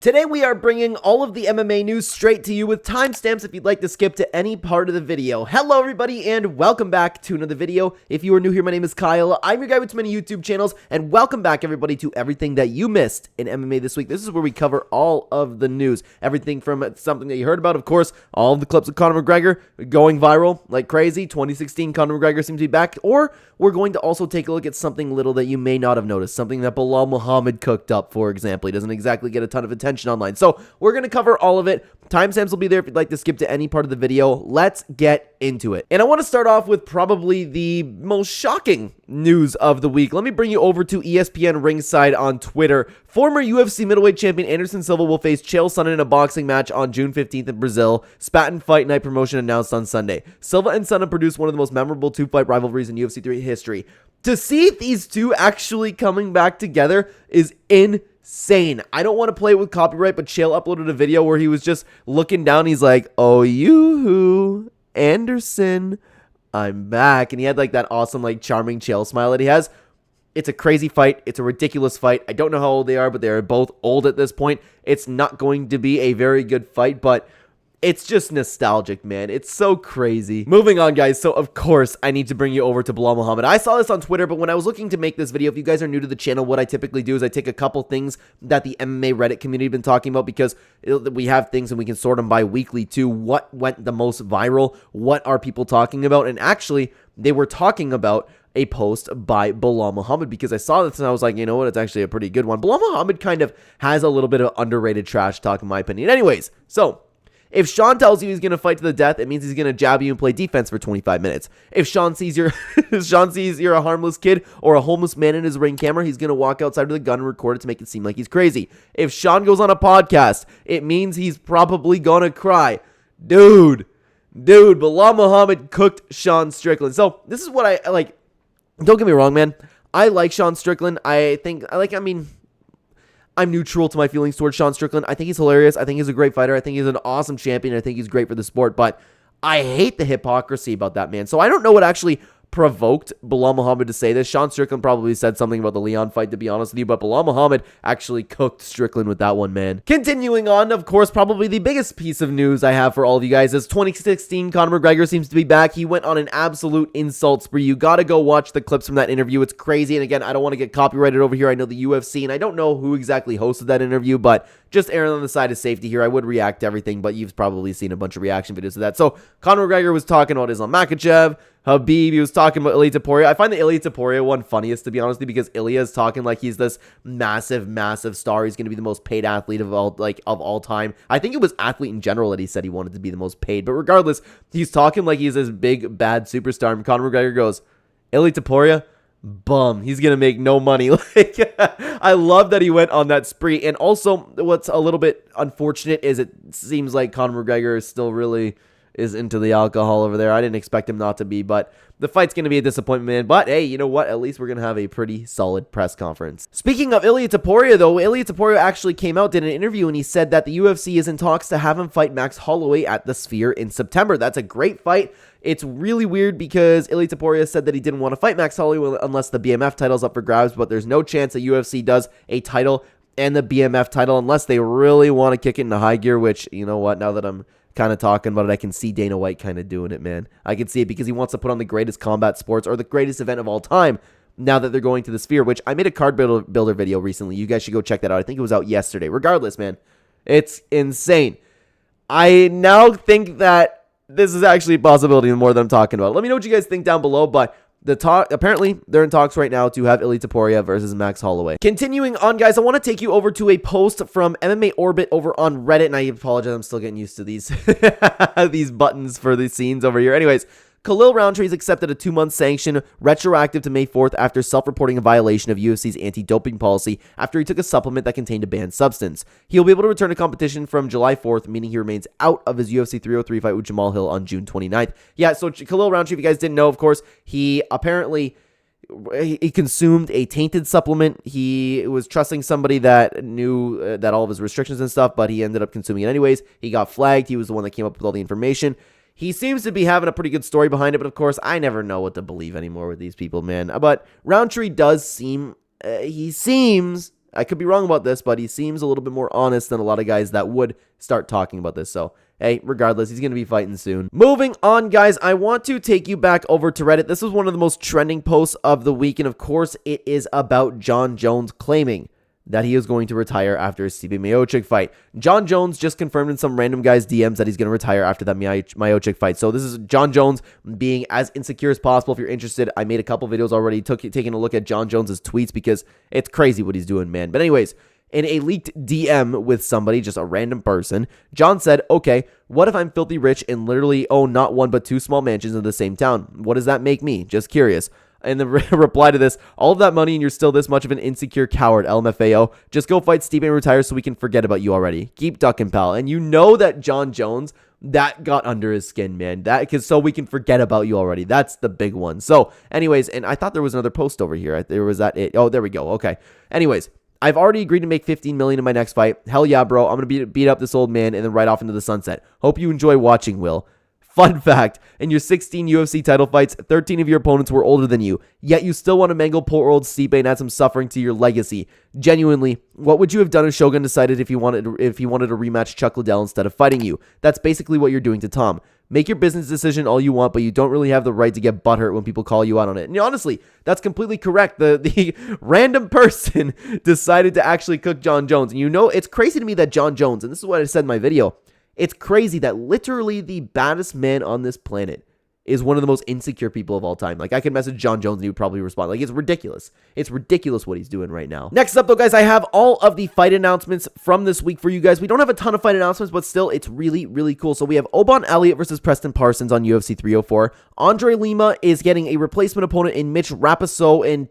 Today we are bringing all of the MMA news straight to you with timestamps if you'd like to skip to any part of the video. Hello everybody and welcome back to another video. If you are new here, my name is Kyle. I'm your guy with too many YouTube channels, and welcome back everybody to everything that you missed in MMA this week. This is where we cover all of the news. Everything from something that you heard about, of course, all of the clips of Conor McGregor going viral like crazy. 2016 Conor McGregor seems to be back, or we're going to also take a look at something little that you may not have noticed, something that Belal Muhammad cooked up, for example. He doesn't exactly get a ton of attention online. So we're going to cover all of it. Timestamps will be there if you'd like to skip to any part of the video. Let's get into it. And I want to start off with probably the most shocking news of the week. Let me bring you over to ESPN Ringside on Twitter. Former UFC middleweight champion Anderson Silva will face Chael Sonnen in a boxing match on June 15th in Brazil. Spat and Fight Night promotion announced on Sunday. Silva and Sonnen produced one of the most memorable two-fight rivalries in UFC 3 history. To see these two actually coming back together is insane. I don't want to play it with copyright, but Chael uploaded a video where he was just looking down. He's like, "Oh, you, Anderson, I'm back." And he had like that awesome, like charming Chael smile that he has. It's a crazy fight. It's a ridiculous fight. I don't know how old they are, but they are both old at this point. It's not going to be a very good fight, but it's just nostalgic, man. It's so crazy. Moving on, guys. So, of course, I need to bring you over to Belal Muhammad. I saw this on Twitter, but when I was looking to make this video, if you guys are new to the channel, what I typically do is I take a couple things that the MMA Reddit community have been talking about, because we have things and we can sort them by weekly too. What went the most viral? What are people talking about? And actually, they were talking about a post by Belal Muhammad, because I saw this and I was like, you know what? It's actually a pretty good one. Belal Muhammad kind of has a little bit of underrated trash talk, in my opinion. Anyways, so if Sean tells you he's going to fight to the death, it means he's going to jab you and play defense for 25 minutes. If Sean sees you're a harmless kid or a homeless man in his ring camera, he's going to walk outside with a gun and record it to make it seem like he's crazy. If Sean goes on a podcast, it means he's probably going to cry. Dude, Belal Muhammad cooked Sean Strickland. So this is what I like. Don't get me wrong, man. I like Sean Strickland. I'm neutral to my feelings towards Sean Strickland. I think he's hilarious. I think he's a great fighter. I think he's an awesome champion. I think he's great for the sport, but I hate the hypocrisy about that man. So I don't know what actually provoked Belal Muhammad to say this. Sean Strickland probably said something about the Leon fight, to be honest with you, but Belal Muhammad actually cooked Strickland with that one, man. Continuing on, of course, probably the biggest piece of news I have for all of you guys is 2016 Conor McGregor seems to be back. He went on an absolute insult spree. You gotta go watch the clips from that interview. It's crazy, and again, I don't want to get copyrighted over here. I know the UFC, and I don't know who exactly hosted that interview, but just erring on the side of safety here. I would react to everything, but you've probably seen a bunch of reaction videos of that. So Conor McGregor was talking about Islam Makhachev, Habib, he was talking about Ilia Topuira. I find the Ilia Topuira one funniest, to be honest with you, because Ilia is talking like he's this massive star. He's going to be the most paid athlete of all time. I think it was athlete in general that he said he wanted to be the most paid. But regardless, he's talking like he's this big, bad superstar. And Conor McGregor goes, Ilia Topuira, bum. He's going to make no money. Like, I love that he went on that spree. And also, what's a little bit unfortunate is it seems like Conor McGregor is still really is into the alcohol over there. I didn't expect him not to be, but the fight's going to be a disappointment, man. But hey, you know what? At least we're going to have a pretty solid press conference. Speaking of Ilia Topuria, though, Ilia Topuria actually came out, did an interview, and he said that the UFC is in talks to have him fight Max Holloway at the Sphere in September. That's a great fight. It's really weird because Ilia Topuria said that he didn't want to fight Max Holloway unless the BMF title's up for grabs, but there's no chance that UFC does a title and the BMF title unless they really want to kick it into high gear, which, you know what, now that I'm kind of talking about it, I can see Dana White kind of doing it, man. I can see it because he wants to put on the greatest combat sports or the greatest event of all time now that they're going to the Sphere, which I made a card builder video recently. You guys should go check that out. I think it was out yesterday. Regardless, man, it's insane. I now think that this is actually a possibility the more that I'm talking about it. Let me know what you guys think down below, but apparently they're in talks right now to have Ilia Topuria versus Max Holloway. Continuing on, guys, I want to take you over to a post from MMA Orbit over on Reddit, and I apologize, I'm still getting used to these these buttons for the scenes over here. Anyways, Khalil Rountree has accepted a 2-month sanction retroactive to May 4th after self-reporting a violation of UFC's anti-doping policy after he took a supplement that contained a banned substance. He'll be able to return to competition from July 4th, meaning he remains out of his UFC 303 fight with Jamal Hill on June 29th. Yeah, so Khalil Rountree, if you guys didn't know, of course, he apparently he consumed a tainted supplement. He was trusting somebody that knew that all of his restrictions and stuff, but he ended up consuming it anyways. He got flagged. He was the one that came up with all the information. He seems to be having a pretty good story behind it, but of course, I never know what to believe anymore with these people, man. But Rountree does seem, he seems I could be wrong about this, but he seems a little bit more honest than a lot of guys that would start talking about this. So, hey, regardless, he's going to be fighting soon. Moving on, guys, I want to take you back over to Reddit. This was one of the most trending posts of the week, and of course, it is about Jon Jones claiming that he is going to retire after his Stipe Miocic fight. Jon Jones just confirmed in some random guy's DMs that he's going to retire after that Miocic fight. So this is Jon Jones being as insecure as possible. If you're interested, I made a couple videos already taking a look at Jon Jones's tweets because it's crazy what he's doing, man. But anyways, in a leaked DM with somebody, just a random person, Jon said, okay, what if I'm filthy rich and literally own not one but two small mansions in the same town? What does that make me? Just curious. And the reply to this, all of that money and you're still this much of an insecure coward, LMFAO. Just go fight Stipe and retire so we can forget about you already. Keep ducking, pal. And you know that Jon Jones, that got under his skin, man. That because so we can forget about you already. That's the big one. So anyways, and I thought there was another post over here. There was that. Oh, there we go. Okay. Anyways, I've already agreed to make $15 million in my next fight. Hell yeah, bro. I'm going to beat up this old man and then ride off into the sunset. Hope you enjoy watching, Will. Fun fact, in your 16 UFC title fights, 13 of your opponents were older than you, yet you still want to mangle poor old Stipe and add some suffering to your legacy. Genuinely, what would you have done if Shogun decided if he wanted to rematch Chuck Liddell instead of fighting you? That's basically what you're doing to Tom. Make your business decision all you want, but you don't really have the right to get butthurt when people call you out on it. And honestly, that's completely correct. The random person decided to actually cook Jon Jones. And you know, it's crazy to me that Jon Jones, and this is what I said in my video, it's crazy that literally the baddest man on this planet is one of the most insecure people of all time. Like, I could message Jon Jones and he would probably respond. Like, it's ridiculous. It's ridiculous what he's doing right now. Next up, though, guys, I have all of the fight announcements from this week for you guys. We don't have a ton of fight announcements, but still, it's really, really cool. So we have Obon Elliott versus Preston Parsons on UFC 304. Andre Lima is getting a replacement opponent in Mitch Rapiso and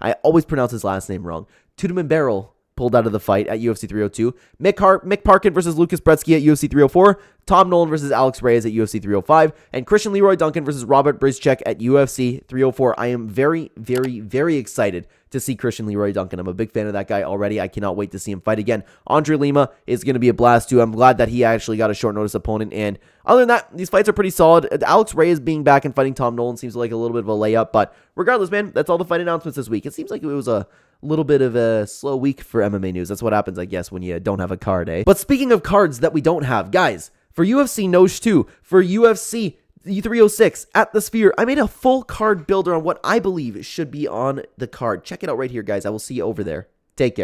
I always pronounce his last name wrong. Barrel pulled out of the fight at UFC 302. Mick Parkin versus Lucas Brzeski at UFC 304. Tom Nolan versus Alex Reyes at UFC 305. And Christian Leroy Duncan versus Robert Brizchek at UFC 304. I am very, very, very excited to see Christian Leroy Duncan. I'm a big fan of that guy already. I cannot wait to see him fight again. Andre Lima is going to be a blast too. I'm glad that he actually got a short notice opponent. And other than that, these fights are pretty solid. Alex Reyes being back and fighting Tom Nolan seems like a little bit of a layup. But regardless, man, that's all the fight announcements this week. It seems like it was a little bit of a slow week for MMA news. That's what happens, I guess, when you don't have a card, eh? But speaking of cards that we don't have, guys, for UFC Nosh 2, for UFC 306 at the Sphere, I made a full card builder on what I believe should be on the card. Check it out right here, guys. I will see you over there. Take care.